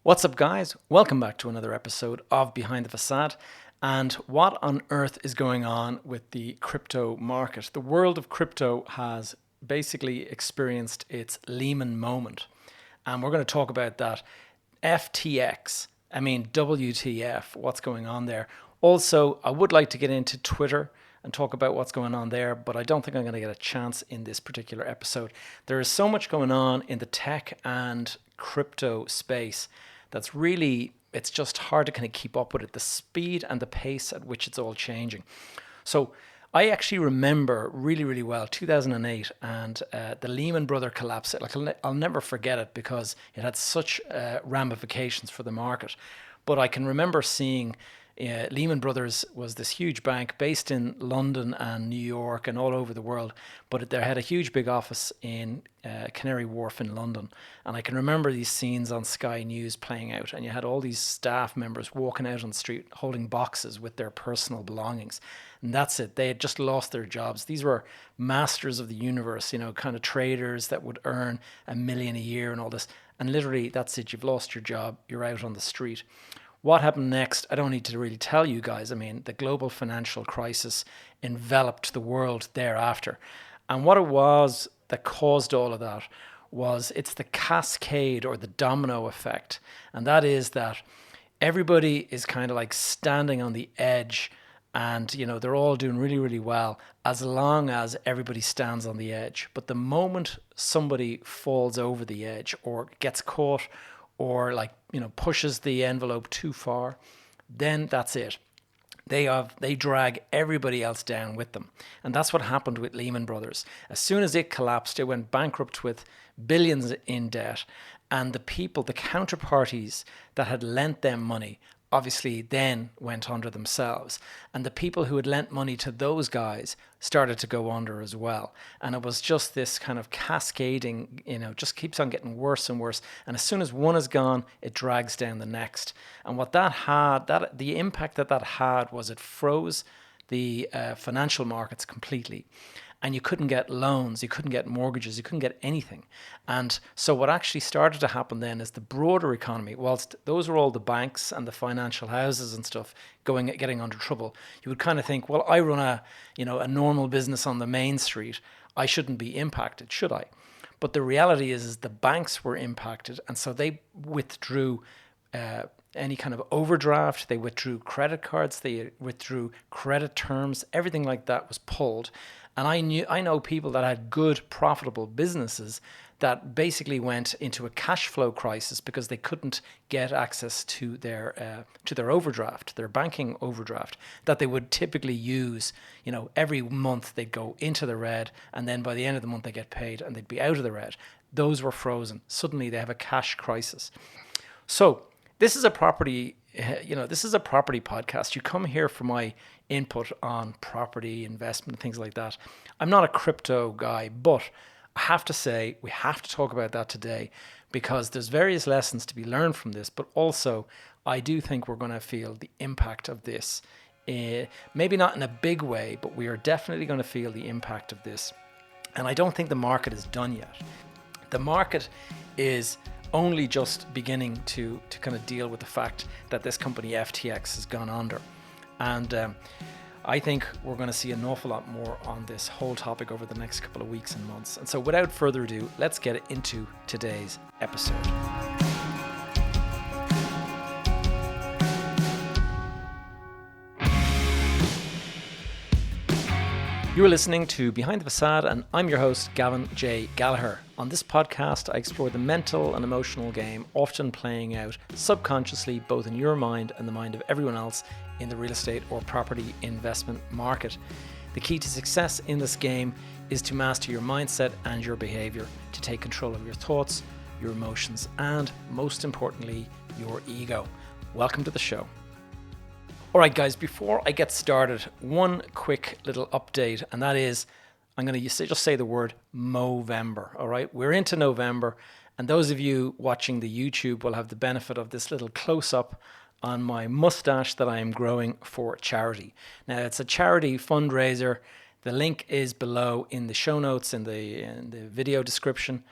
What's up, guys? Welcome back to another episode of Behind the Facade. And what on earth is going on with the crypto market? The world of crypto has basically experienced its Lehman moment. And we're going to talk about that. WTF, what's going on there? Also, I would like to get into Twitter and talk about what's going on there, but I don't think I'm going to get a chance in this particular episode. There is so much going on in the tech and crypto space that's really, it's just hard to kind of keep up with it, the speed and the pace at which it's all changing. So I actually remember really well 2008 and the Lehman Brothers collapse. I'll never forget it because it had such ramifications for the market. But I can remember seeing Lehman Brothers was this huge bank based in London and New York and all over the world, but they had a huge big office in Canary Wharf in London. And I can remember these scenes on Sky News playing out, and you had all these staff members walking out on the street holding boxes with their personal belongings. And that's it. They had just lost their jobs. These were masters of the universe, kind of traders that would earn $1 million a year and all this. And literally, that's it. You've lost your job. You're out on the street. What happened next, I don't need to really tell you guys. I mean, the global financial crisis enveloped the world thereafter. And what it was that caused all of that was it's the cascade or the domino effect. And that is that everybody is kind of like standing on the edge and, they're all doing really well as long as everybody stands on the edge. But the moment somebody falls over the edge or gets caught or pushes the envelope too far, then that's it. They drag everybody else down with them. And that's what happened with Lehman Brothers. As soon as it collapsed, it went bankrupt with billions in debt. And the counterparties that had lent them money, obviously then went under themselves. And the people who had lent money to those guys started to go under as well. And it was just this kind of cascading, just keeps on getting worse and worse. And as soon as one is gone, it drags down the next. And what that had, the impact that had was it froze the financial markets completely. And you couldn't get loans, you couldn't get mortgages, you couldn't get anything. And so what actually started to happen then is the broader economy, whilst those are all the banks and the financial houses and stuff getting under trouble, you would kind of think, well, I run a normal business on the main street. I shouldn't be impacted, should I? But the reality is the banks were impacted. And so they withdrew any kind of overdraft, they withdrew credit cards, they withdrew credit terms, everything like that was pulled. And I know people that had good, profitable businesses that basically went into a cash flow crisis because they couldn't get access to their overdraft, their banking overdraft that they would typically use. Every month they'd go into the red, and then by the end of the month they get paid and they'd be out of the red. Those were frozen. Suddenly they have a cash crisis. So this is a property. This is a property podcast. You come here for my input on property investment, things like that. I'm not a crypto guy, but I have to say we have to talk about that today because there's various lessons to be learned from this, but also I do think we're going to feel the impact of this. Maybe not in a big way, but we are definitely going to feel the impact of this. And I don't think the market is done yet. The market is only just beginning to kind of deal with the fact that this company FTX has gone under. And I think we're going to see an awful lot more on this whole topic over the next couple of weeks and months. And so without further ado, let's get into today's episode. You're listening to Behind the Facade, and I'm your host, Gavin J. Gallagher. On this podcast, I explore the mental and emotional game often playing out subconsciously both in your mind and the mind of everyone else in the real estate or property investment market. The key to success in this game is to master your mindset and your behavior, to take control of your thoughts, your emotions, and most importantly, your ego. Welcome to the show. All right, guys, before I get started, one quick little update, and that is I'm going to just say the word Movember. All right, we're into November, and those of you watching the YouTube will have the benefit of this little close-up on my mustache that I am growing for charity. Now, it's a charity fundraiser. The link is below in the show notes in the video description.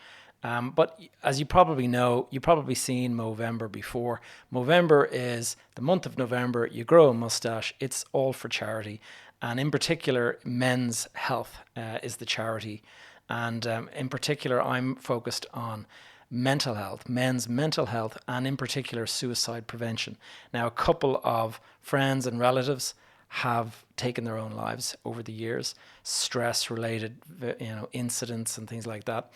But as you probably know, you've probably seen Movember before. Movember is the month of November. You grow a mustache. It's all for charity. And in particular, men's health is the charity. And in particular, I'm focused on mental health, men's mental health, and in particular, suicide prevention. Now, a couple of friends and relatives have taken their own lives over the years, stress-related, incidents and things like that.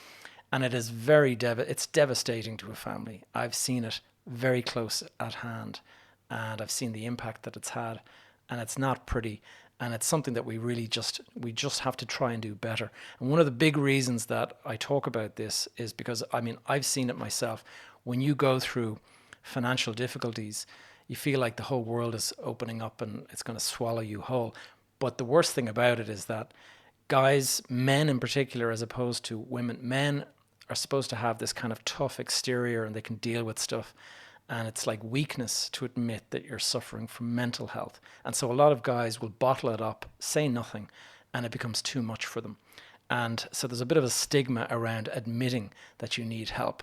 And it is it's devastating to a family. I've seen it very close at hand, and I've seen the impact that it's had, and it's not pretty. And it's something that we just have to try and do better. And one of the big reasons that I talk about this is because, I've seen it myself. When you go through financial difficulties, you feel like the whole world is opening up and it's going to swallow you whole. But the worst thing about it is that guys, men in particular, as opposed to women, men are supposed to have this kind of tough exterior and they can deal with stuff. And it's like weakness to admit that you're suffering from mental health. And so a lot of guys will bottle it up, say nothing, and it becomes too much for them. And so there's a bit of a stigma around admitting that you need help.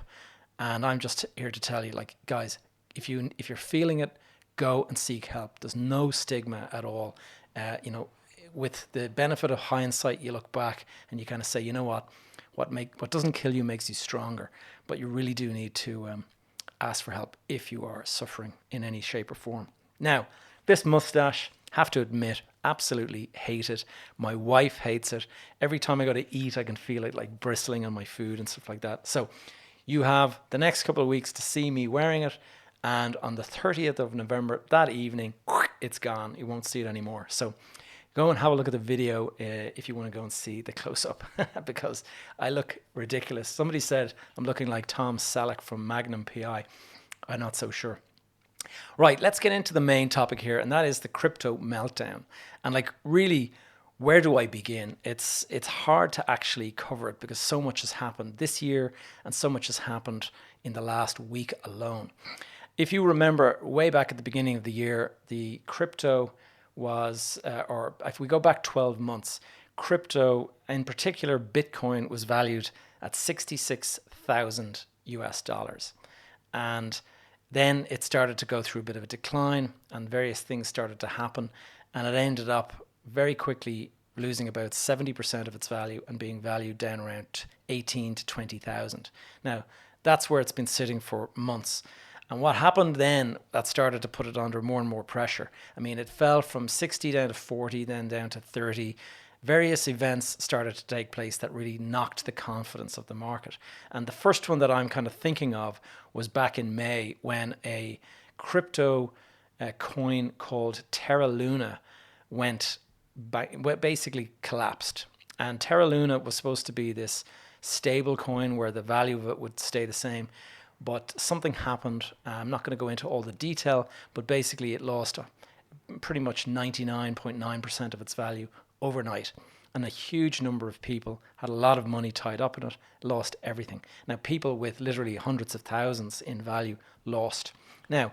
And I'm just here to tell you, like, guys, if you're feeling it, go and seek help. There's no stigma at all. With the benefit of hindsight, you look back and you kind of say, you know what doesn't kill you makes you stronger. But you really do need to ask for help if you are suffering in any shape or form. Now, this mustache, have to admit, absolutely hate it. My wife hates it. Every time I go to eat, I can feel it like bristling on my food and stuff like that. So you have the next couple of weeks to see me wearing it. And on the 30th of November, that evening, it's gone. You won't see it anymore. So go and have a look at the video if you want to go and see the close-up because I look ridiculous. Somebody said I'm looking like Tom Selleck from Magnum PI. I'm not so sure. Right, let's get into the main topic here, and that is the crypto meltdown. And really, where do I begin? It's hard to actually cover it because so much has happened this year and so much has happened in the last week alone. If you remember way back at the beginning of the year, the crypto was, or if we go back 12 months, crypto, in particular Bitcoin, was valued at 66,000 US dollars. And then it started to go through a bit of a decline and various things started to happen. And it ended up very quickly losing about 70% of its value and being valued down around 18 to 20,000. Now, that's where it's been sitting for months. And what happened then that started to put it under more and more pressure. It fell from 60 down to 40, then down to 30. Various events started to take place that really knocked the confidence of the market. And the first one that I'm kind of thinking of was back in May when a crypto coin called Terra Luna basically collapsed. And Terra Luna was supposed to be this stable coin where the value of it would stay the same. But something happened. I'm not going to go into all the detail, but basically it lost pretty much 99.9% of its value overnight. And a huge number of people had a lot of money tied up in it, lost everything. Now, people with literally hundreds of thousands in value lost. Now,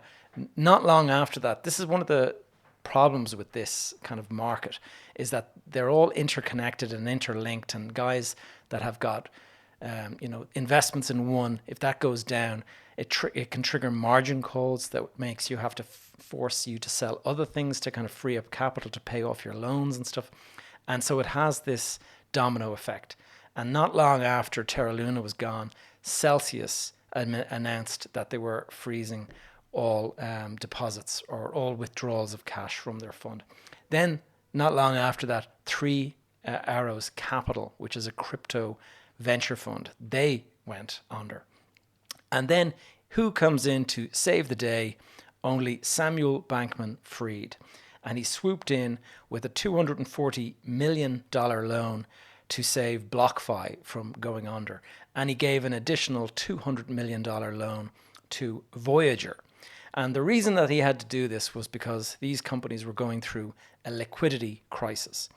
not long after that, this is one of the problems with this kind of market, is that they're all interconnected and interlinked, and guys that have got investments in one, if that goes down, it can trigger margin calls that makes you have to force you to sell other things to kind of free up capital to pay off your loans and stuff. And so it has this domino effect. And not long after Terra Luna was gone, Celsius announced that they were freezing all deposits or all withdrawals of cash from their fund. Then, not long after that, Three Arrows Capital, which is a crypto venture fund, they went under. And then who comes in to save the day? Only Samuel Bankman-Fried. And he swooped in with a $240 million loan to save BlockFi from going under. And he gave an additional $200 million loan to Voyager. And the reason that he had to do this was because these companies were going through a liquidity crisis.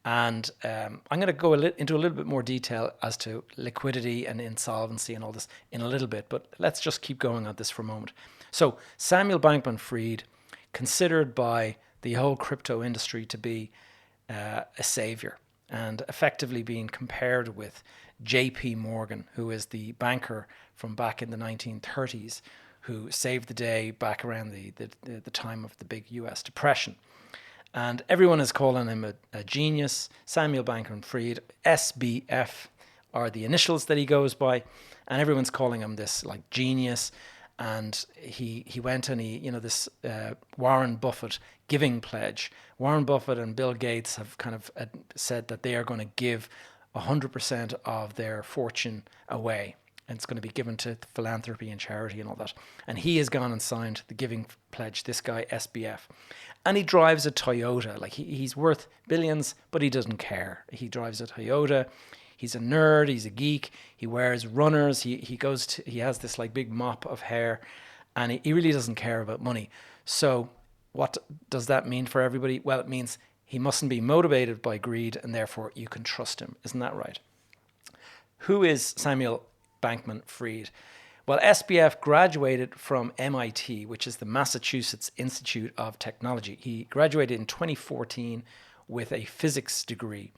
And I'm going to go into a little bit more detail as to liquidity and insolvency and all this in a little bit, but let's just keep going on this for a moment. So Samuel Bankman-Fried, considered by the whole crypto industry to be a savior, and effectively being compared with JP Morgan, who is the banker from back in the 1930s who saved the day back around the time of the big US Depression. And everyone is calling him a genius. Samuel Bankman-Fried, SBF are the initials that he goes by, and everyone's calling him this like genius. And he went and this Warren Buffett giving pledge. Warren Buffett and Bill Gates have kind of said that they are going to give 100% of their fortune away. And it's going to be given to philanthropy and charity and all that. And he has gone and signed the giving pledge, this guy, SBF. And he drives a Toyota. Like he's worth billions, but he doesn't care. He drives a Toyota. He's a nerd. He's a geek. He wears runners. He has this like big mop of hair, and he really doesn't care about money. So what does that mean for everybody? Well, it means he mustn't be motivated by greed, and therefore you can trust him. Isn't that right? Who is Samuel Bankman-Fried? Well, SBF graduated from MIT, which is the Massachusetts Institute of Technology. He graduated in 2014 with a physics degree.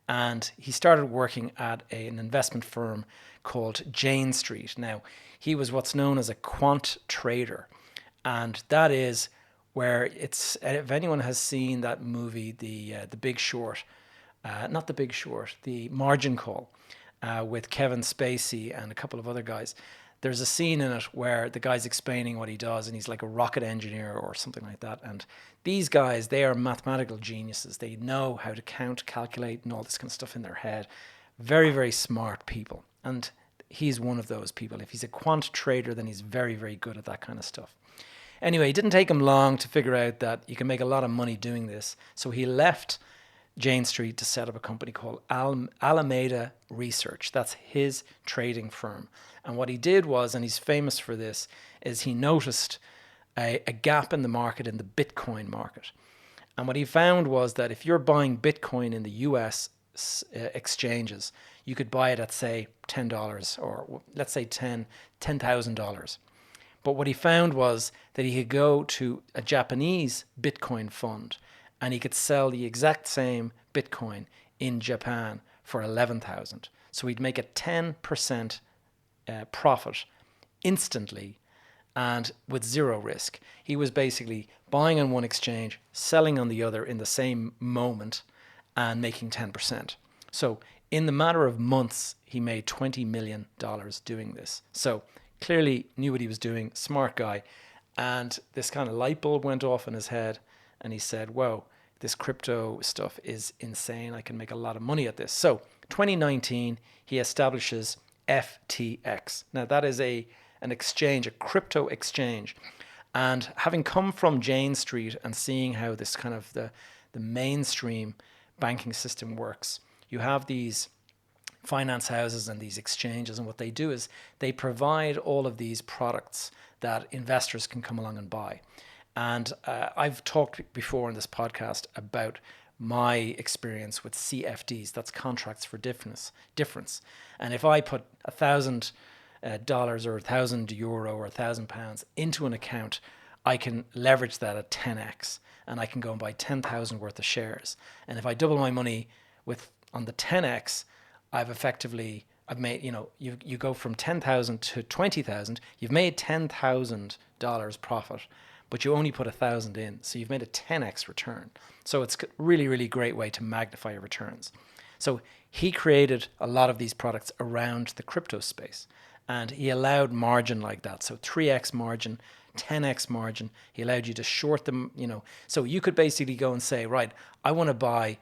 And he started working at an investment firm called Jane Street. Now, he was what's known as a quant trader. And that is where if anyone has seen that movie, The Big Short, not The Big Short, The Margin Call, with Kevin Spacey and a couple of other guys, there's a scene in it where the guy's explaining what he does, and he's like a rocket engineer or something like that. And these guys, they are mathematical geniuses. They know how to count, calculate, and all this kind of stuff in their head. Very, very smart people. And he's one of those people. If he's a quant trader, then he's very, very good at that kind of stuff. Anyway, it didn't take him long to figure out that you can make a lot of money doing this. So he left Jane Street to set up a company called Alameda Research. That's his trading firm. And what he did was, and he's famous for this, is he noticed a gap in the market, in the Bitcoin market. And what he found was that if you're buying Bitcoin in the US exchanges, you could buy it at, say, $10 or let's say $10,000. But what he found was that he could go to a Japanese Bitcoin fund and he could sell the exact same Bitcoin in Japan for 11,000. So he'd make a 10% profit instantly and with zero risk. He was basically buying on one exchange, selling on the other in the same moment and making 10%. So in the matter of months, he made $20 million doing this. So clearly knew what he was doing, smart guy. And this kind of light bulb went off in his head and he said, whoa, this crypto stuff is insane. I can make a lot of money at this. So 2019, he establishes FTX. Now that is an exchange, a crypto exchange. And having come from Jane Street and seeing how this kind of the mainstream banking system works, you have these finance houses and these exchanges, and what they do is they provide all of these products that investors can come along and buy. And I've talked before in this podcast about my experience with CFDs, that's contracts for difference. And if I put $1,000 or €1,000 or £1,000 into an account, I can leverage that at 10x, and I can go and buy 10,000 worth of shares. And if I double my money on the 10x, I've made, you go from 10,000 to 20,000, you've made $10,000 profit, but you only put 1,000 in. So you've made a 10x return. So it's a really, really great way to magnify your returns. So he created a lot of these products around the crypto space, and he allowed margin like that. So 3x margin, 10x margin. He allowed you to short them, So you could basically go and say, right, I want to buy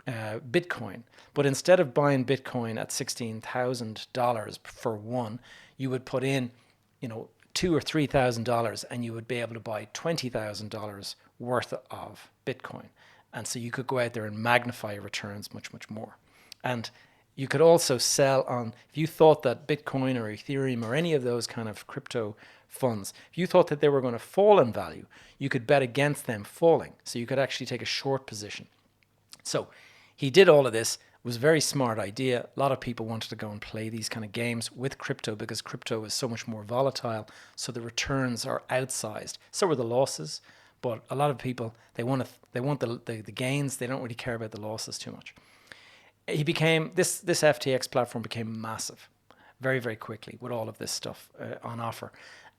Bitcoin, but instead of buying Bitcoin at $16,000 for one, you would put in, $2,000 or $3,000, and you would be able to buy $20,000 worth of Bitcoin. And so you could go out there and magnify your returns much, much more. And you could also sell on, if you thought that Bitcoin or Ethereum or any of those kind of crypto funds, if you thought that they were going to fall in value, you could bet against them falling. So you could actually take a short position. So he did all of this. It was a very smart idea. A lot of people wanted to go and play these kind of games with crypto because crypto is so much more volatile. So the returns are outsized. So are the losses. But a lot of people, they want the gains. They don't really care about the losses too much. he became this FTX platform became massive very, very quickly with all of this stuff on offer.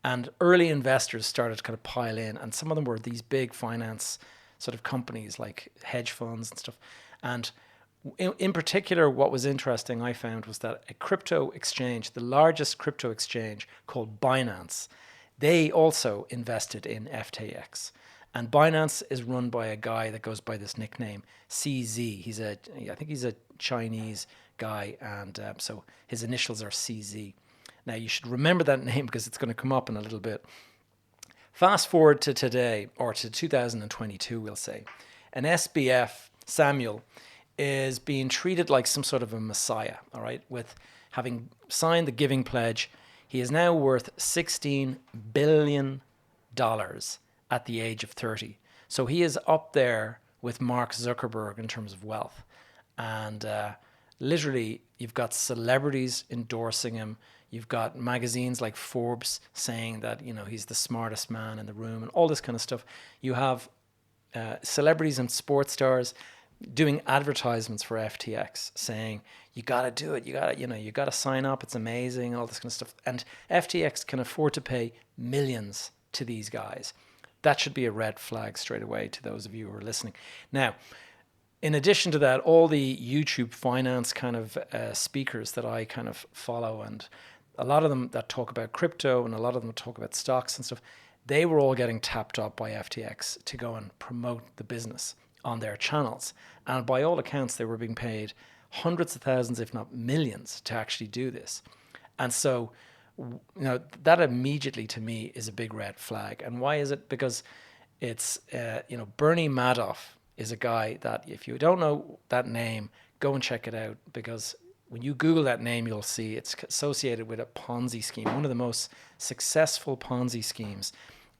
And early investors started to kind of pile in, and some of them were these big finance sort of companies like hedge funds and stuff. And in particular, what was interesting I found was that a crypto exchange, the largest crypto exchange called Binance, they also invested in FTX. And Binance is run by a guy that goes by this nickname CZ. I think he's a Chinese guy, and so his initials are CZ. Now you should remember that name because it's going to come up in a little bit. Fast forward to today, or to 2022, we'll say, an SBF, Samuel, is being treated like some sort of a messiah, all right, with having signed the Giving Pledge. He is now worth $16 billion at the age of 30. So he is up there with Mark Zuckerberg in terms of wealth. And literally, you've got celebrities endorsing him. You've got magazines like Forbes saying that, he's the smartest man in the room and all this kind of stuff. You have celebrities and sports stars doing advertisements for FTX saying, you got to do it. You got to sign up. It's amazing. All this kind of stuff. And FTX can afford to pay millions to these guys. That should be a red flag straight away to those of you who are listening. Now, in addition to that, all the YouTube finance kind of speakers that I kind of follow, and a lot of them that talk about crypto and a lot of them that talk about stocks and stuff, they were all getting tapped up by FTX to go and promote the business on their channels. And by all accounts, they were being paid hundreds of thousands, if not millions, to actually do this. And so, that immediately to me is a big red flag. And why is it? Because it's, Bernie Madoff is a guy that if you don't know that name, go and check it out, because when you Google that name, you'll see it's associated with a Ponzi scheme, one of the most successful Ponzi schemes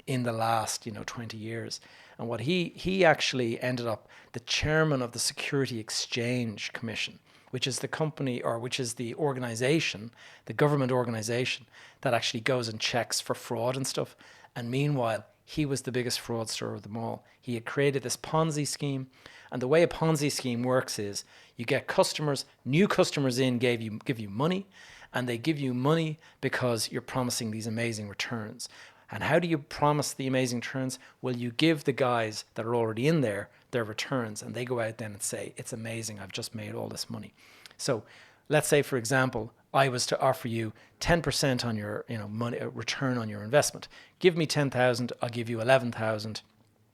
in the last, 20 years. And what he actually ended up the chairman of the Security Exchange Commission, which is the company, or which is the organization, the government organization that actually goes and checks for fraud and stuff. And meanwhile, he was the biggest fraudster of them all. He had created this Ponzi scheme. And the way a Ponzi scheme works is you get customers, new customers in, give you money, and they give you money because you're promising these amazing returns. And how do you promise the amazing returns? Well, you give the guys that are already in there their returns, and they go out then and say, it's amazing, I've just made all this money. So let's say, for example, I was to offer you 10% on your money return on your investment. Give me 10,000, I'll give you 11,000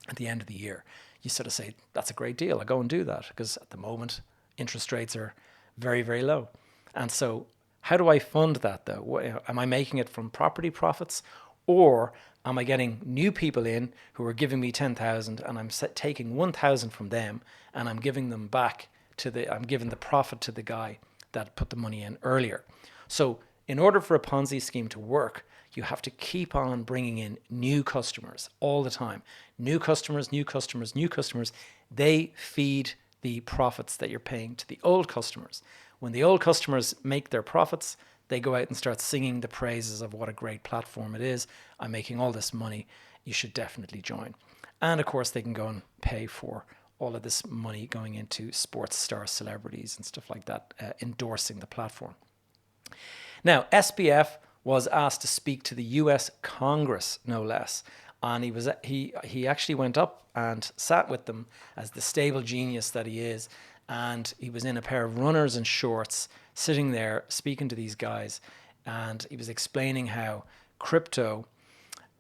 at the end of the year. You sort of say, that's a great deal. I'll go and do that, because at the moment, interest rates are very, very low. And so how do I fund that though? Am I making it from property profits, or am I getting new people in who are giving me 10,000 and I'm taking 1,000 from them and I'm giving them back I'm giving the profit to the guy that put the money in earlier. So in order for a Ponzi scheme to work, you have to keep on bringing in new customers all the time. New customers, new customers, new customers. They feed the profits that you're paying to the old customers. When the old customers make their profits, they go out and start singing the praises of what a great platform it is. I'm making all this money. You should definitely join. And of course, they can go and pay for all of this money going into sports star celebrities and stuff like that, endorsing the platform. Now, SBF was asked to speak to the US Congress, no less. And he actually went up and sat with them as the stable genius that he is. And he was in a pair of runners and shorts, sitting there speaking to these guys. And he was explaining how crypto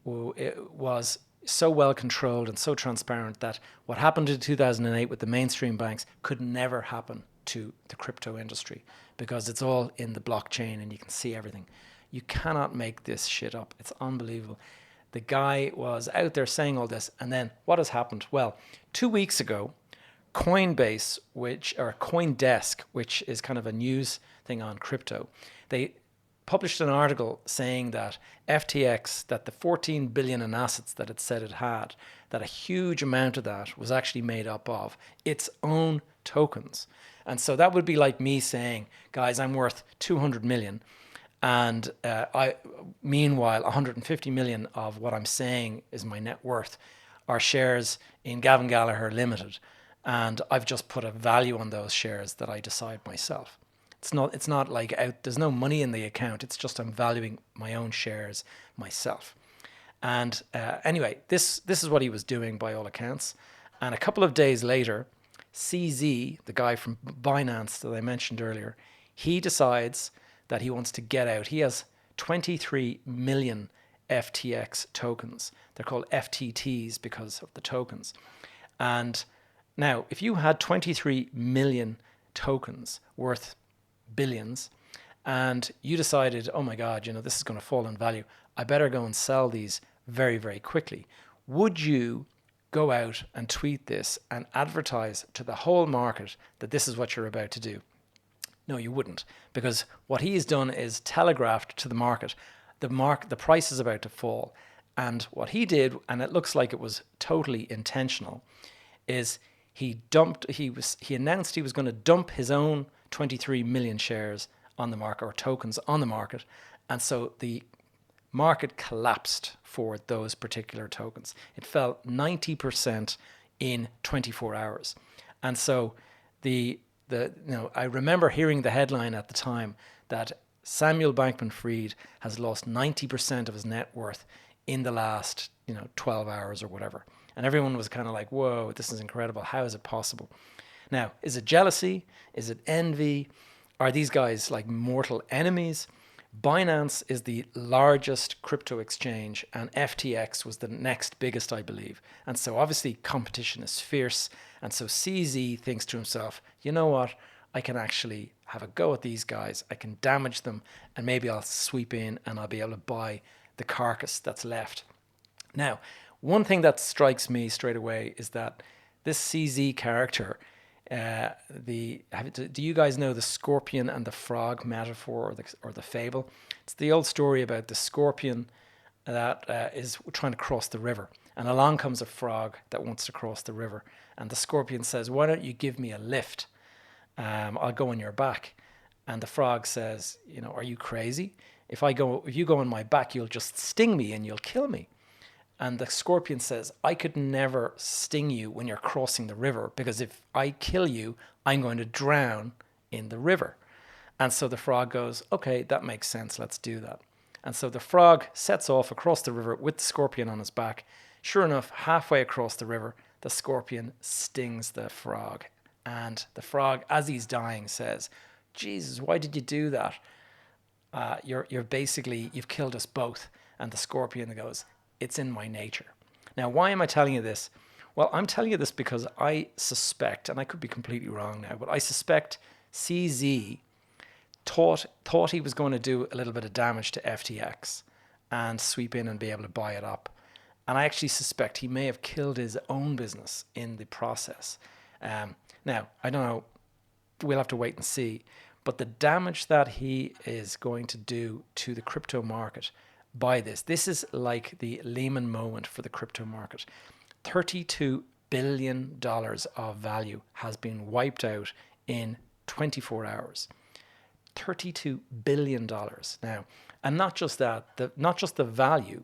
was so well controlled and so transparent that what happened in 2008 with the mainstream banks could never happen to the crypto industry, because it's all in the blockchain and you can see everything. You cannot make this shit up. It's unbelievable. The guy was out there saying all this, and then what has happened? Well, 2 weeks ago, Coinbase, CoinDesk, which is kind of a news thing on crypto, they published an article saying that FTX, that the 14 billion in assets that it said it had, that a huge amount of that was actually made up of its own tokens. And so that would be like me saying, guys, I'm worth 200 million. And meanwhile, 150 million of what I'm saying is my net worth are shares in Gavin Gallagher Limited. and I've just put a value on those shares that I decide myself. It's not like there's no money in the account. It's just I'm valuing my own shares myself. And anyway, this is what he was doing by all accounts. And a couple of days later, CZ, the guy from Binance that I mentioned earlier, he decides that he wants to get out. He has 23 million FTX tokens. They're called FTTs because of the tokens. And now, if you had 23 million tokens worth billions, and you decided, oh my God, this is going to fall in value, I better go and sell these very, very quickly. Would you go out and tweet this and advertise to the whole market that this is what you're about to do? No, you wouldn't, because what he's done is telegraphed to the market, the price is about to fall. And what he did, and it looks like it was totally intentional, is he announced he was going to dump his own 23 million shares on the market, or tokens on the market. And so the market collapsed for those particular tokens. It fell 90% in 24 hours. And so I remember hearing the headline at the time that Samuel Bankman-Fried has lost 90% of his net worth in the last 12 hours or whatever. And everyone was kind of like, whoa, this is incredible. How is it possible? Now, is it jealousy? Is it envy? Are these guys like mortal enemies? Binance is the largest crypto exchange, and FTX was the next biggest, I believe. And so obviously competition is fierce. And so CZ thinks to himself, you know what? I can actually have a go at these guys. I can damage them, and maybe I'll sweep in and I'll be able to buy the carcass that's left. Now, one thing that strikes me straight away is that this CZ character, do you guys know the scorpion and the frog metaphor, or the fable? It's the old story about the scorpion that is trying to cross the river, and along comes a frog that wants to cross the river, and the scorpion says, why don't you give me a lift? I'll go on your back. And the frog says, are you crazy? If you go on my back, you'll just sting me and you'll kill me. And the scorpion says, I could never sting you when you're crossing the river, because if I kill you, I'm going to drown in the river. And so the frog goes, okay, that makes sense. Let's do that. And so the frog sets off across the river with the scorpion on his back. Sure enough, halfway across the river, the scorpion stings the frog. And the frog, as he's dying, says, Jesus, why did you do that? You've killed us both. And the scorpion goes, it's in my nature. Now, why am I telling you this? Well, I'm telling you this because I suspect, and I could be completely wrong now, but I suspect CZ thought he was going to do a little bit of damage to FTX and sweep in and be able to buy it up. And I actually suspect he may have killed his own business in the process. Now, I don't know, we'll have to wait and see, but the damage that he is going to do to the crypto market by this is like the Lehman moment for the crypto market. $32 billion of value has been wiped out in 24 hours. $32 billion now. And not just that, not just the value,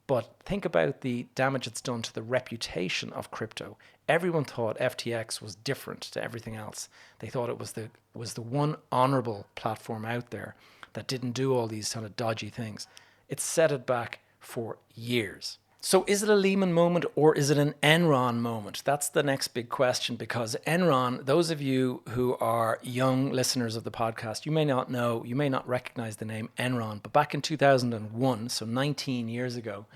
but think about the damage it's done to the reputation of crypto. Everyone thought FTX was different to everything else. They thought it was the one honorable platform out there that didn't do all these kind of dodgy things. It set it back for years. So is it a Lehman moment or is it an Enron moment? That's the next big question, because Enron, those of you who are young listeners of the podcast, you may not know, you may not recognize the name Enron, but back in 2001, so 19 years ago,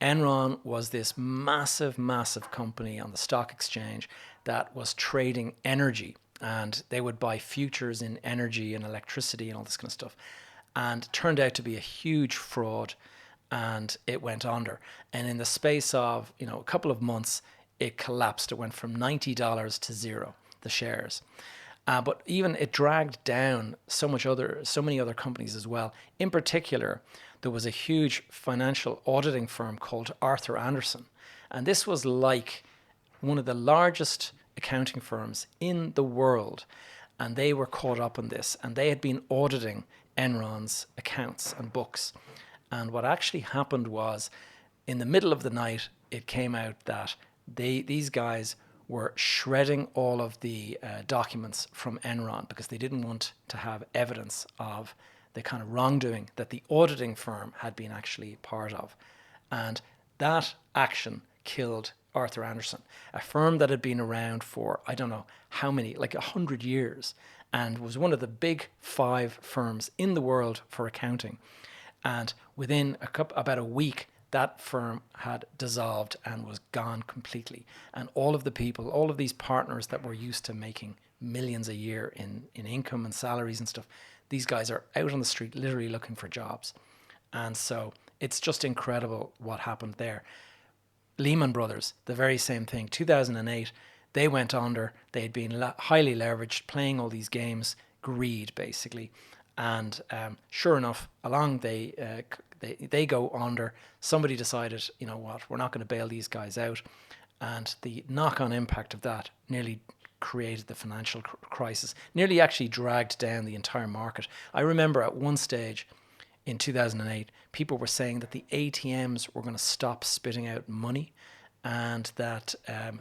Enron was this massive, massive company on the stock exchange that was trading energy, and they would buy futures in energy and electricity and all this kind of stuff, and turned out to be a huge fraud. And it went under. And in the space of, a couple of months, it collapsed. It went from $90 to zero, the shares. But even it dragged down so many other companies as well. In particular, there was a huge financial auditing firm called Arthur Andersen. And this was like one of the largest accounting firms in the world. And they were caught up in this. And they had been auditing Enron's accounts and books. And what actually happened was, in the middle of the night, it came out that these guys were shredding all of the documents from Enron because they didn't want to have evidence of the kind of wrongdoing that the auditing firm had been actually part of. And that action killed Arthur Andersen, a firm that had been around for, I don't know how many, like 100 years, and was one of the big 5 firms in the world for accounting. And within about a week, that firm had dissolved and was gone completely. And all of the people, all of these partners that were used to making millions a year in income and salaries and stuff, these guys are out on the street literally looking for jobs. And so it's just incredible what happened there. Lehman Brothers, the very same thing. 2008, they went under. They had been highly leveraged, playing all these games, greed basically. And sure enough, along they go under. Somebody decided, you know what, we're not going to bail these guys out. And the knock-on impact of that nearly created the financial crisis, nearly actually dragged down the entire market. I remember at one stage in 2008, people were saying that the ATMs were going to stop spitting out money and that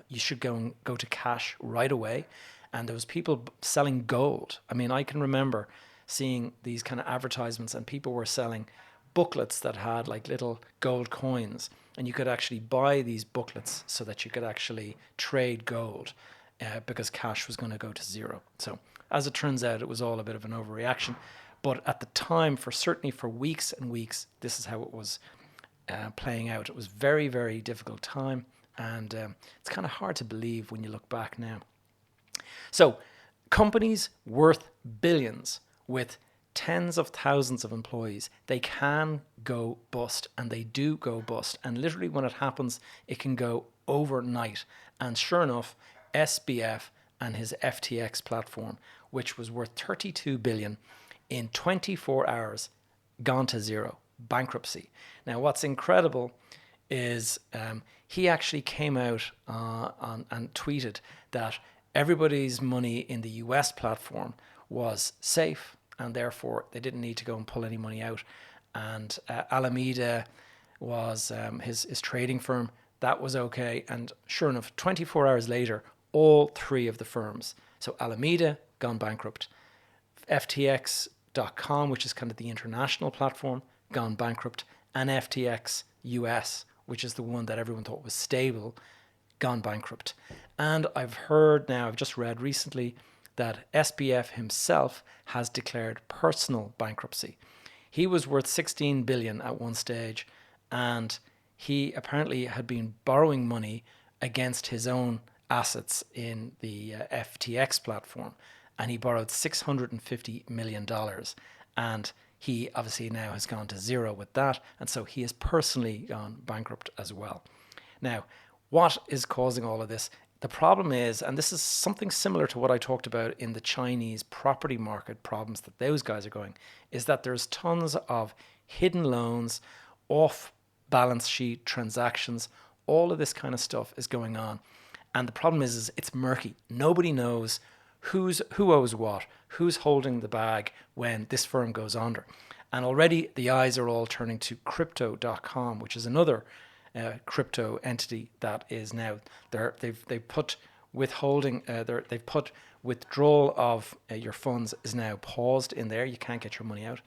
you should go to cash right away. And there was people selling gold. I mean, I can remember seeing these kind of advertisements, and people were selling booklets that had like little gold coins, and you could actually buy these booklets so that you could actually trade gold because cash was going to go to zero. So as it turns out, it was all a bit of an overreaction. But at the time, certainly for weeks and weeks, this is how it was playing out. It was very, very difficult time, and it's kind of hard to believe when you look back now. So companies worth billions with tens of thousands of employees, they can go bust, and they do go bust. And literally when it happens, it can go overnight. And sure enough, SBF and his FTX platform, which was worth 32 billion, in 24 hours, gone to zero, bankruptcy. Now, what's incredible is he actually came out and tweeted that everybody's money in the US platform was safe, and therefore they didn't need to go and pull any money out. And Alameda was his trading firm. That was okay. And sure enough, 24 hours later, all 3 of the firms, so Alameda, gone bankrupt, FTX.com, which is kind of the international platform, gone bankrupt, and FTX US, which is the one that everyone thought was stable, gone bankrupt. And I've just read recently that SBF himself has declared personal bankruptcy. He was worth 16 billion at one stage, and he apparently had been borrowing money against his own assets in the FTX platform, and he borrowed $650 million. And he obviously now has gone to zero with that, and so he has personally gone bankrupt as well. Now, what is causing all of this? The problem is, and this is something similar to what I talked about in the Chinese property market problems that those guys are going, is that there's tons of hidden loans, off balance sheet transactions, all of this kind of stuff is going on. And the problem is it's murky. Nobody knows who owes what, who's holding the bag when this firm goes under. And already the eyes are all turning to crypto.com, which is another crypto entity that is now they've put withdrawal of your funds is now paused in there. You can't get your money out,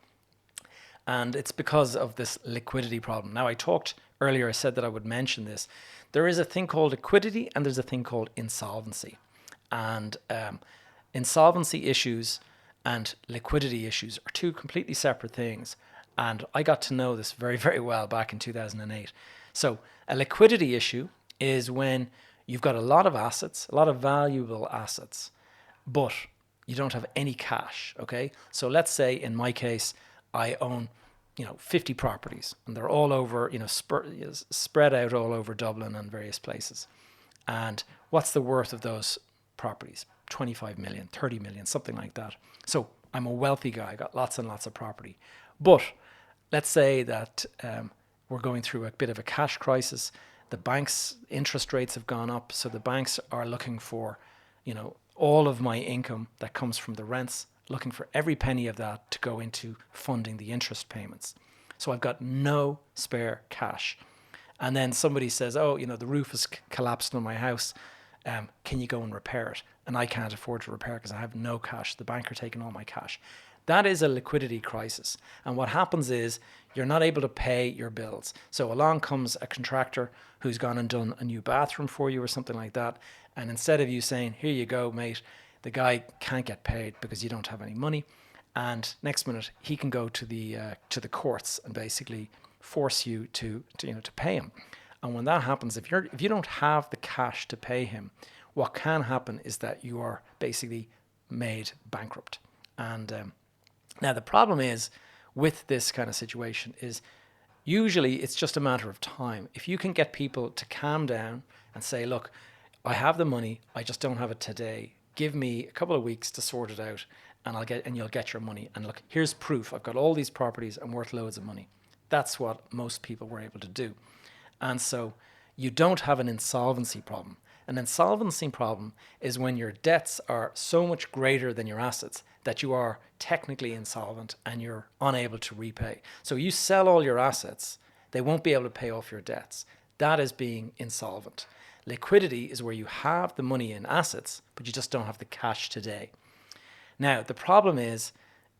and it's because of this liquidity problem. Now, I talked earlier, I said that I would mention this. There is a thing called liquidity and there's a thing called insolvency, and insolvency issues and liquidity issues are 2 completely separate things. And I got to know this very, very well back in 2008. So a liquidity issue is when you've got a lot of assets, a lot of valuable assets, but you don't have any cash, okay? So let's say in my case, I own, 50 properties, and they're all over, spread out all over Dublin and various places. And what's the worth of those properties? 25 million, 30 million, something like that. So I'm a wealthy guy, I got lots and lots of property. But let's say that we're going through a bit of a cash crisis. The banks' interest rates have gone up, so the banks are looking for, all of my income that comes from the rents, looking for every penny of that to go into funding the interest payments. So I've got no spare cash. And then somebody says, the roof has collapsed on my house. Can you go and repair it? And I can't afford to repair it because I have no cash. The bank are taking all my cash. That is a liquidity crisis. And what happens is you're not able to pay your bills. So along comes a contractor who's gone and done a new bathroom for you or something like that. And instead of you saying, here you go, mate, the guy can't get paid because you don't have any money. And next minute he can go to the courts and basically force you to pay him. And when that happens, if you don't have the cash to pay him, what can happen is that you are basically made bankrupt. And now the problem is with this kind of situation is usually it's just a matter of time. If you can get people to calm down and say, look, I have the money, I just don't have it today. Give me a couple of weeks to sort it out and you'll get your money. And look, here's proof. I've got all these properties. I'm worth loads of money. That's what most people were able to do. And so you don't have an insolvency problem. An insolvency problem is when your debts are so much greater than your assets that you are technically insolvent and you're unable to repay. So you sell all your assets, they won't be able to pay off your debts. That is being insolvent. Liquidity is where you have the money in assets, but you just don't have the cash today. Now, the problem is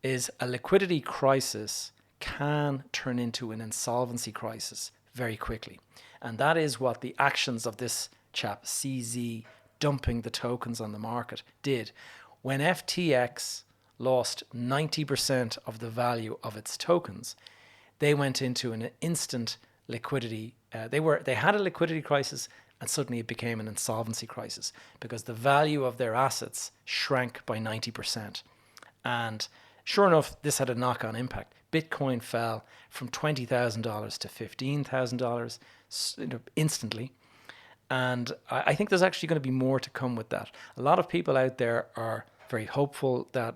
a liquidity crisis can turn into an insolvency crisis very quickly. And that is what the actions of this chap, CZ, dumping the tokens on the market did. When FTX lost 90% of the value of its tokens, they went into an instant liquidity. They had a liquidity crisis, and suddenly it became an insolvency crisis because the value of their assets shrank by 90%. And sure enough, this had a knock-on impact. Bitcoin fell from $20,000 to $15,000 instantly. And I think there's actually going to be more to come with that. A lot of people out there are very hopeful that,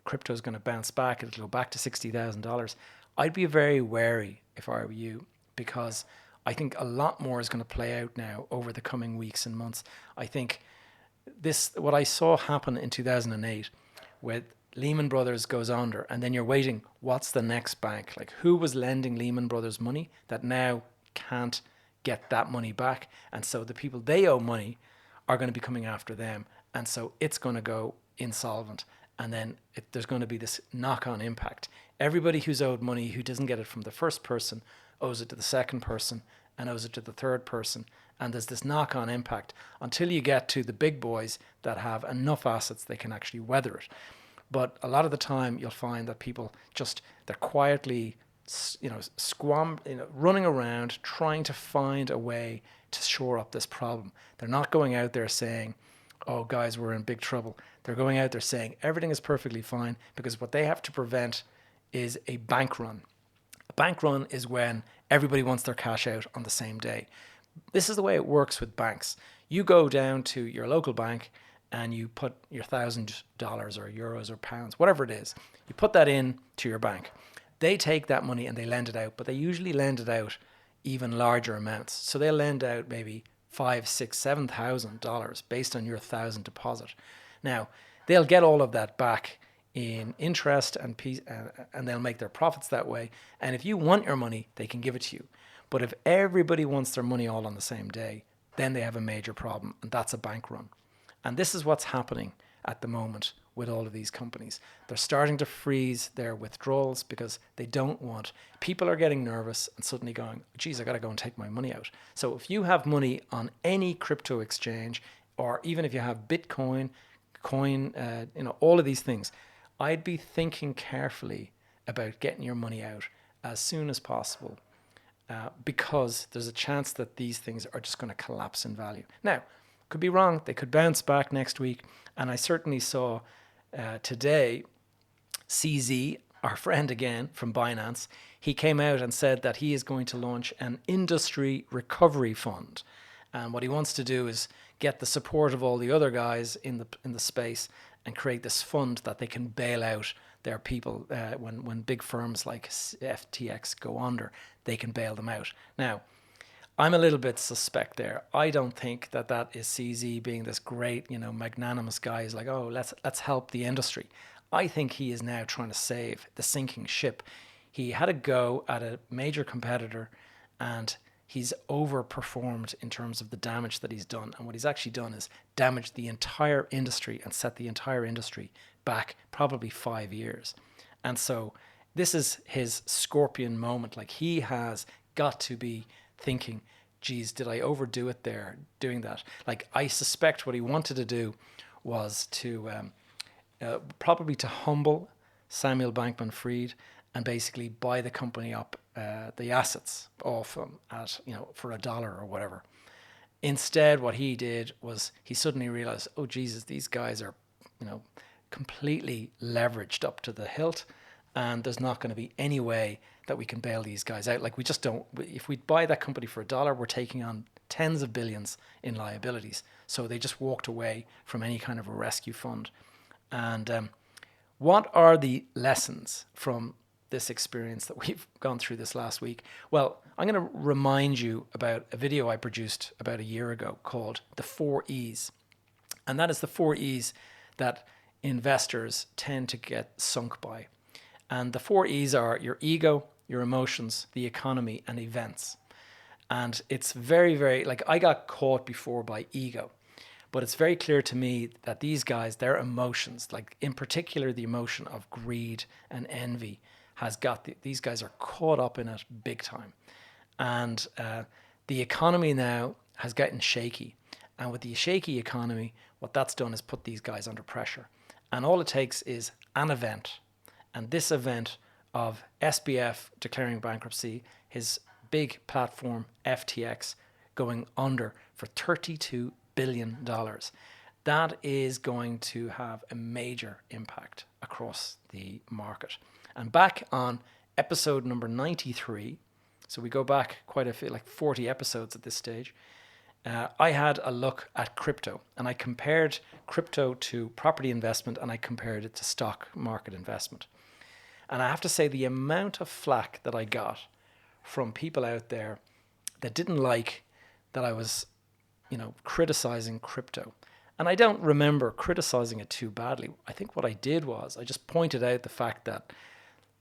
crypto is going to bounce back. It'll go back to $60,000. I'd be very wary if I were you, because I think a lot more is going to play out now over the coming weeks and months. I think what I saw happen in 2008 with Lehman Brothers goes under, and then you're waiting, what's the next bank? Like, who was lending Lehman Brothers money that now can't get that money back? And so the people they owe money are going to be coming after them. And so it's going to go insolvent. And then there's going to be this knock-on impact. Everybody who's owed money who doesn't get it from the first person owes it to the second person and owes it to the third person. And there's this knock-on impact until you get to the big boys that have enough assets they can actually weather it. But a lot of the time you'll find that people they're quietly, running around trying to find a way to shore up this problem. They're not going out there saying, oh, guys, we're in big trouble. They're going out there saying everything is perfectly fine, because what they have to prevent is a bank run. A bank run is when everybody wants their cash out on the same day. This is the way it works with banks. You go down to your local bank and you put your $1,000 or euros or pounds, whatever it is. You put that in to your bank. They take that money and they lend it out, but they usually lend it out even larger amounts. So they'll lend out maybe $5,000, $6,000, $7,000 based on your 1,000 deposit. Now, they'll get all of that back in interest and they'll make their profits that way. And if you want your money, they can give it to you. But if everybody wants their money all on the same day, then they have a major problem, and that's a bank run. And this is what's happening at the moment with all of these companies. They're starting to freeze their withdrawals because they don't want, people are getting nervous and suddenly going, geez, I got to go and take my money out. So if you have money on any crypto exchange, or even if you have Bitcoin, all of these things, I'd be thinking carefully about getting your money out as soon as possible, because there's a chance that these things are just going to collapse in value. Now, could be wrong. They could bounce back next week. And I certainly saw today, CZ, our friend again from Binance, he came out and said that he is going to launch an industry recovery fund. And what he wants to do is get the support of all the other guys in the space and create this fund that they can bail out their people when big firms like FTX go under, they can bail them out. Now, I'm a little bit suspect there. I don't think that is CZ being this great, magnanimous guy. He's like, oh, let's help the industry. I think he is now trying to save the sinking ship. He had a go at a major competitor, and he's overperformed in terms of the damage that he's done. And what he's actually done is damaged the entire industry and set the entire industry back probably 5 years. And so this is his scorpion moment. Like, he has got to be thinking, geez, did I overdo it there doing that? Like, I suspect what he wanted to do was to probably to humble Samuel Bankman-Fried and basically buy the company up, the assets off him at, for $1 or whatever. Instead, what he did was he suddenly realized, oh Jesus, these guys are, completely leveraged up to the hilt, and there's not going to be any way that we can bail these guys out. Like, we just don't. If we buy that company for $1, we're taking on tens of billions in liabilities. So they just walked away from any kind of a rescue fund. And what are the lessons from this experience that we've gone through this last week? Well, I'm going to remind you about a video I produced about a year ago called The 4 E's. And that is the 4 E's that investors tend to get sunk by. And the 4 E's are your ego, your emotions, the economy, and events. And it's very, very, like, I got caught before by ego. But it's very clear to me that these guys, their emotions, like in particular the emotion of greed and envy, has got these guys are caught up in it big time. And the economy now has gotten shaky. And with the shaky economy, what that's done is put these guys under pressure. And all it takes is an event. And this event of SBF declaring bankruptcy, his big platform, FTX, going under for $32 billion. That is going to have a major impact across the market. And back on episode number 93, so we go back quite a few, like 40 episodes at this stage, I had a look at crypto, and I compared crypto to property investment, and I compared it to stock market investment. And I have to say, the amount of flack that I got from people out there that didn't like that I was, criticizing crypto. And I don't remember criticizing it too badly. I think what I did was I just pointed out the fact that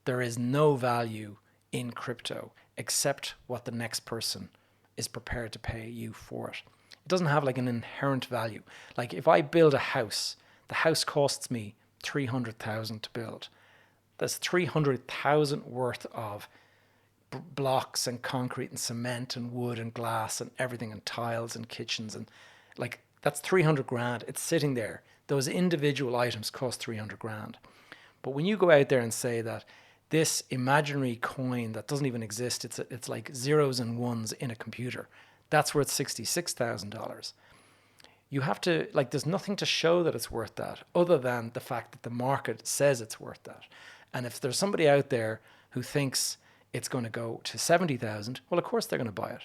there is no value in crypto except what the next person is prepared to pay you for it. It doesn't have like an inherent value. Like, if I build a house, the house costs me $300,000 to build. That's $300,000 worth of blocks and concrete and cement and wood and glass and everything, and tiles and kitchens, and like, that's 300 grand. It's sitting there. Those individual items cost 300 grand. But when you go out there and say that this imaginary coin that doesn't even exist, it's like zeros and ones in a computer, that's worth $66,000. You have to, like, there's nothing to show that it's worth that other than the fact that the market says it's worth that. And if there's somebody out there who thinks it's going to go to 70,000, well, of course they're going to buy it.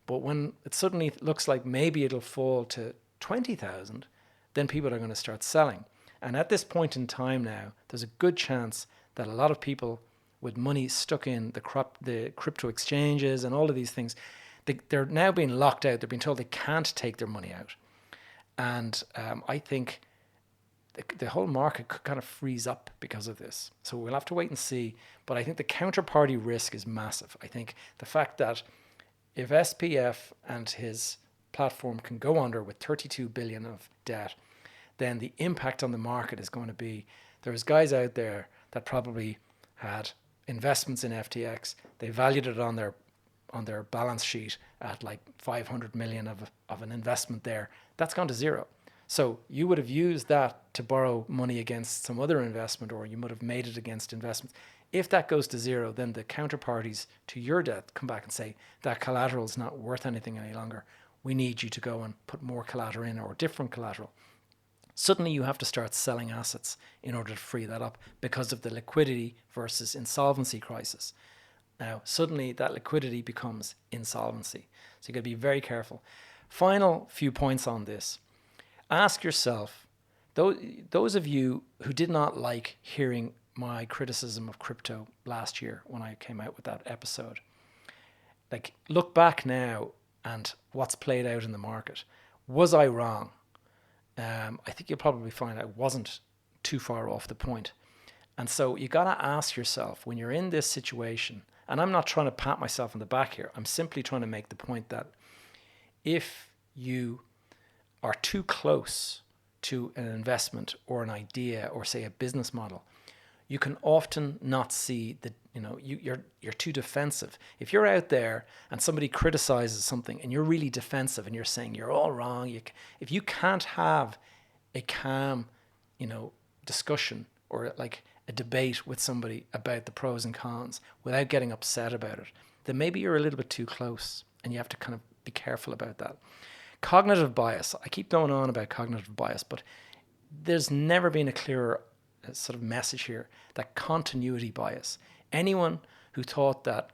But when it suddenly looks like maybe it'll fall to 20,000, then people are going to start selling. And at this point in time now, there's a good chance that a lot of people with money stuck in the crypto exchanges and all of these things, they're now being locked out. They're being told they can't take their money out. And I think the whole market could kind of freeze up because of this. So we'll have to wait and see. But I think the counterparty risk is massive. I think the fact that if SPF and his platform can go under with 32 billion of debt, then the impact on the market is going to be, there's guys out there that probably had investments in FTX. They valued it on their balance sheet at like 500 million of an investment there. That's gone to zero. So you would have used that to borrow money against some other investment, or you would have made it against investments. If that goes to zero, then the counterparties to your debt come back and say that collateral is not worth anything any longer. We need you to go and put more collateral in, or different collateral. Suddenly you have to start selling assets in order to free that up because of the liquidity versus insolvency crisis. Now, suddenly that liquidity becomes insolvency. So you got to be very careful. Final few points on this. Ask yourself, those of you who did not like hearing my criticism of crypto last year when I came out with that episode, like, look back now and what's played out in the market. Was I wrong? I think you'll probably find I wasn't too far off the point. And so you got to ask yourself, when you're in this situation And I'm not trying to pat myself on the back here. I'm simply trying to make the point that if you are too close to an investment or an idea or say a business model, you can often not see that, you're too defensive. If you're out there and somebody criticizes something and you're really defensive and you're saying you're all wrong, if you can't have a calm, discussion or like a debate with somebody about the pros and cons without getting upset about it, then maybe you're a little bit too close, and you have to kind of be careful about that. Cognitive bias. I keep going on about cognitive bias, but there's never been a clearer sort of message here, that continuity bias. Anyone who thought that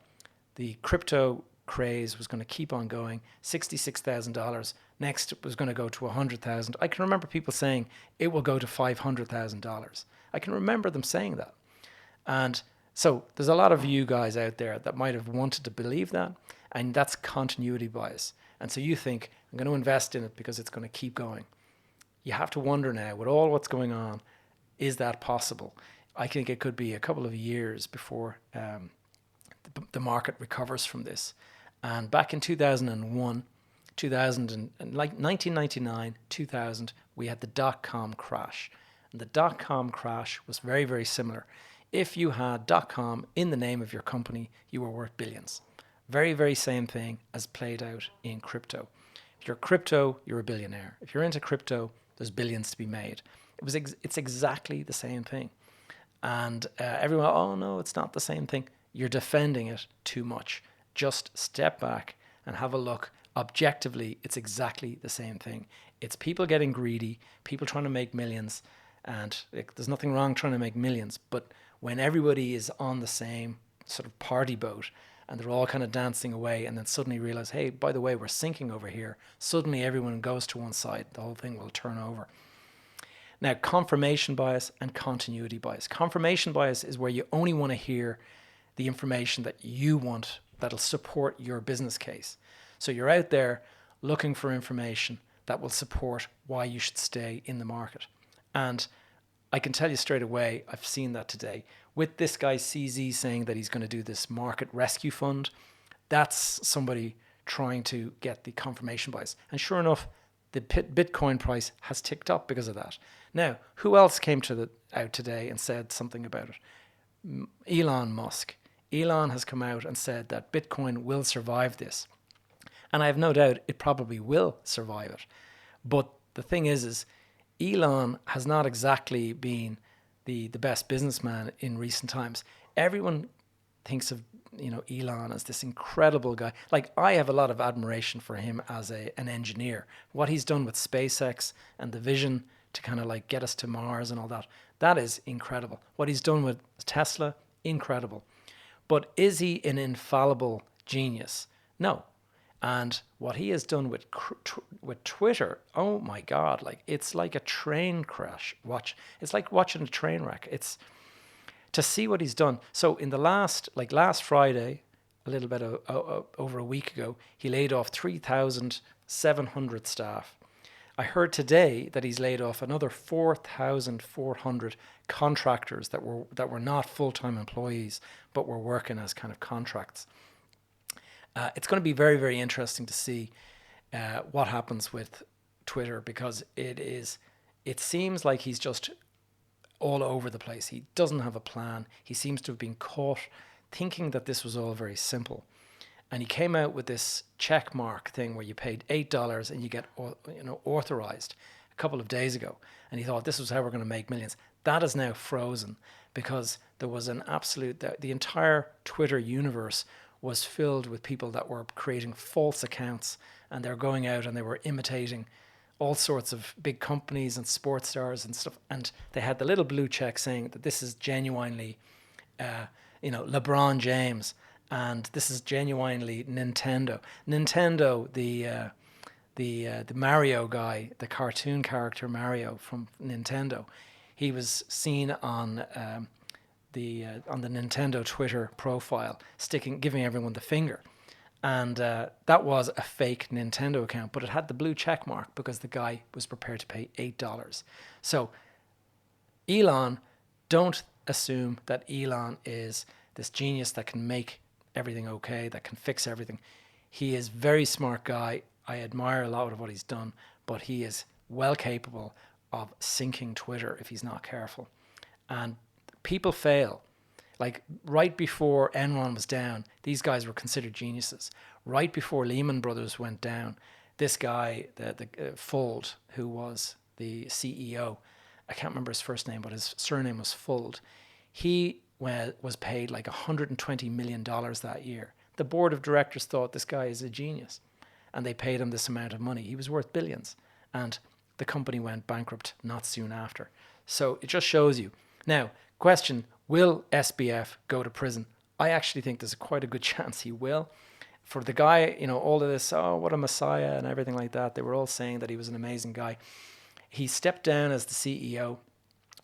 the crypto craze was going to keep on going, $66,000, next it was going to go to 100,000. I can remember people saying it will go to $500,000. I can remember them saying that. And so there's a lot of you guys out there that might have wanted to believe that, and that's continuity bias. And so you think, I'm going to invest in it because it's going to keep going. You have to wonder now, with all what's going on, is that possible? I think it could be a couple of years before the market recovers from this. And back in 2001, 1999, 2000, we had the dot-com crash. And the dot-com crash was very, very similar. If you had .com in the name of your company, you were worth billions. Very, very same thing as played out in crypto. If you're crypto, you're a billionaire. If you're into crypto, there's billions to be made. It's exactly the same thing. And everyone, oh no, it's not the same thing. You're defending it too much. Just step back and have a look. Objectively, it's exactly the same thing. It's people getting greedy, people trying to make millions. And there's nothing wrong trying to make millions. But when everybody is on the same sort of party boat and they're all kind of dancing away and then suddenly realize, hey, by the way, we're sinking over here. Suddenly everyone goes to one side. The whole thing will turn over. Now, confirmation bias and continuity bias. Confirmation bias is where you only want to hear the information that you want that'll support your business case. So you're out there looking for information that will support why you should stay in the market. And I can tell you straight away, I've seen that today. With this guy CZ saying that he's going to do this market rescue fund, that's somebody trying to get the confirmation bias. And sure enough, the Bitcoin price has ticked up because of that. Now, who else came out today and said something about it? Elon Musk. Elon has come out and said that Bitcoin will survive this. And I have no doubt it probably will survive it. But the thing is Elon has not exactly been the best businessman in recent times. Everyone thinks of Elon as this incredible guy. Like, I have a lot of admiration for him as an engineer. What he's done with SpaceX and the vision to kind of like get us to Mars and all that, that is incredible. What he's done with Tesla, incredible. But is he an infallible genius? No. And what he has done with Twitter, oh my God, like it's like a train crash. It's like watching a train wreck. It's to see what he's done. So in the last Friday, a little bit over a week ago, he laid off 3,700 staff. I heard today that he's laid off another 4,400 contractors that were not full-time employees, but were working as kind of contracts. It's going to be very, very interesting to see what happens with Twitter, because it seems like he's just all over the place. He doesn't have a plan. He seems to have been caught thinking that this was all very simple. And he came out with this check mark thing where you paid $8 and you get authorized a couple of days ago. And he thought this was how we're going to make millions. That is now frozen because there was an absolute, the entire Twitter universe was filled with people that were creating false accounts, and they're going out and they were imitating all sorts of big companies and sports stars and stuff. And they had the little blue check saying that this is genuinely, LeBron James, and this is genuinely Nintendo. Nintendo, the Mario guy, the cartoon character Mario from Nintendo, he was seen on the Nintendo Twitter profile, giving everyone the finger. And that was a fake Nintendo account, but it had the blue check mark because the guy was prepared to pay $8. So Elon, don't assume that Elon is this genius that can make everything okay, that can fix everything. He is a very smart guy. I admire a lot of what he's done, but he is well capable of sinking Twitter if he's not careful. And people fail. Like right before Enron was down, these guys were considered geniuses. Right before Lehman Brothers went down, this guy, the Fuld, who was the CEO, I can't remember his first name, but his surname was Fuld. He was paid like $120 million that year. The board of directors thought this guy is a genius, and they paid him this amount of money. He was worth billions, and the company went bankrupt not soon after. So it just shows you. Now, question, will SBF go to prison? I actually think there's quite a good chance he will. For the guy, all of this, oh, what a messiah and everything like that, they were all saying that he was an amazing guy. He stepped down as the CEO.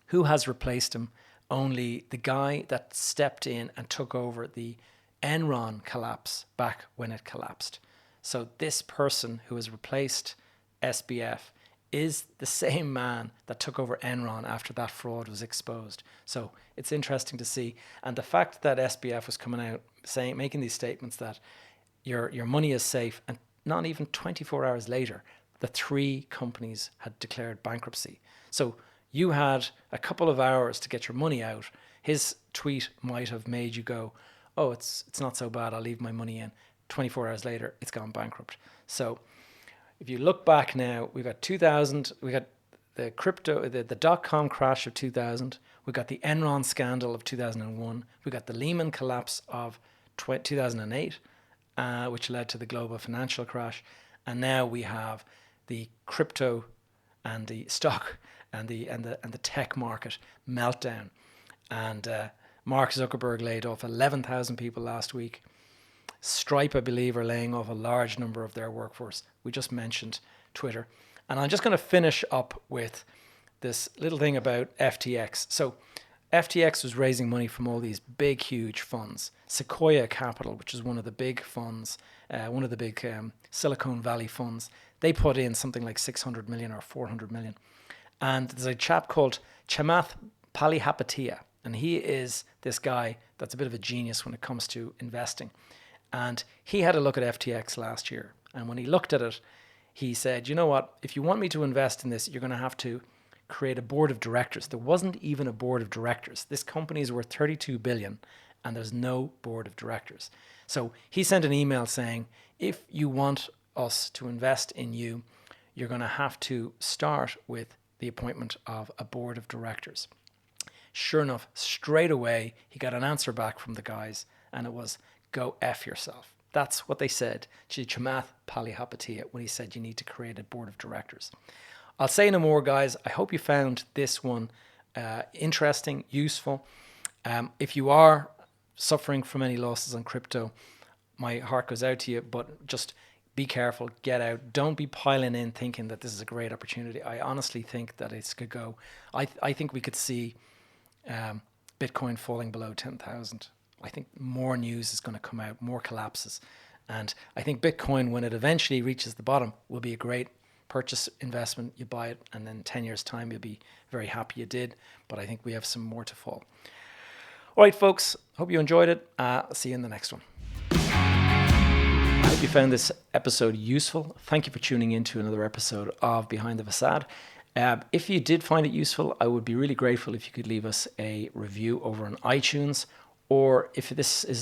Who has replaced him? Only the guy that stepped in and took over the Enron collapse back when it collapsed. So this person who has replaced SBF is the same man that took over Enron after that fraud was exposed. So it's interesting to see. And the fact that SBF was coming out making these statements that your money is safe, and not even 24 hours later, the 3 companies had declared bankruptcy. So you had a couple of hours to get your money out. His tweet might have made you go, oh, it's not so bad, I'll leave my money in. 24 hours later, it's gone bankrupt. So if you look back now, we got 2000, we got the crypto, the dot-com crash of 2000, we got the Enron scandal of 2001, we got the Lehman collapse of 2008, which led to the global financial crash, and now we have the crypto and the stock and the tech market meltdown. And Mark Zuckerberg laid off 11,000 people last week. Stripe, I believe, are laying off a large number of their workforce. We just mentioned Twitter. And I'm just going to finish up with this little thing about FTX. So FTX was raising money from all these big, huge funds. Sequoia Capital, which is one of the big funds, one of the big Silicon Valley funds, they put in something like 600 million or 400 million. And there's a chap called Chamath Palihapitiya, and he is this guy that's a bit of a genius when it comes to investing. And he had a look at FTX last year. And when he looked at it, he said, you know what, if you want me to invest in this, you're going to have to create a board of directors. There wasn't even a board of directors. This company is worth 32 billion and there's no board of directors. So he sent an email saying, if you want us to invest in you, you're going to have to start with the appointment of a board of directors. Sure enough, straight away, he got an answer back from the guys, and it was, go F yourself. That's what they said to Chamath Palihapitiya when he said you need to create a board of directors. I'll say no more, guys. I hope you found this one interesting, useful. If you are suffering from any losses on crypto, my heart goes out to you, but just be careful, get out. Don't be piling in thinking that this is a great opportunity. I honestly think that it's could go. I think we could see Bitcoin falling below 10,000. I think more news is going to come out, more collapses. And I think Bitcoin, when it eventually reaches the bottom, will be a great purchase investment. You buy it, and then 10 years' time, you'll be very happy you did. But I think we have some more to fall. All right, folks, hope you enjoyed it. I'll see you in the next one. I hope you found this episode useful. Thank you for tuning in to another episode of Behind the Facade. If you did find it useful, I would be really grateful if you could leave us a review over on iTunes, or if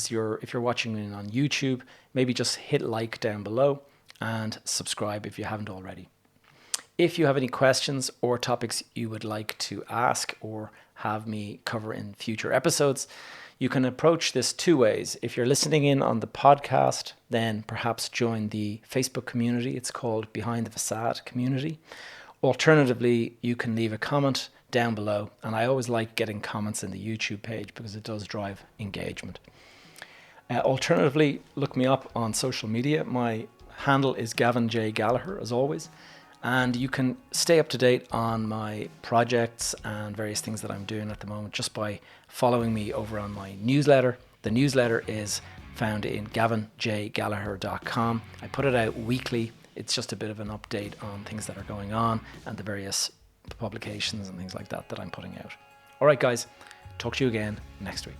you're watching it on YouTube, maybe just hit like down below and subscribe if you haven't already. If you have any questions or topics you would like to ask or have me cover in future episodes, you can approach this two ways. If you're listening in on the podcast, then perhaps join the Facebook community. It's called Behind the Facade Community. Alternatively, you can leave a comment down below. And I always like getting comments in the YouTube page because it does drive engagement. Alternatively, look me up on social media. My handle is Gavin J. Gallagher, as always. And you can stay up to date on my projects and various things that I'm doing at the moment just by following me over on my newsletter. The newsletter is found in gavinjgallagher.com. I put it out weekly. It's just a bit of an update on things that are going on and the various publications and things like that I'm putting out. All right, guys, talk to you again next week.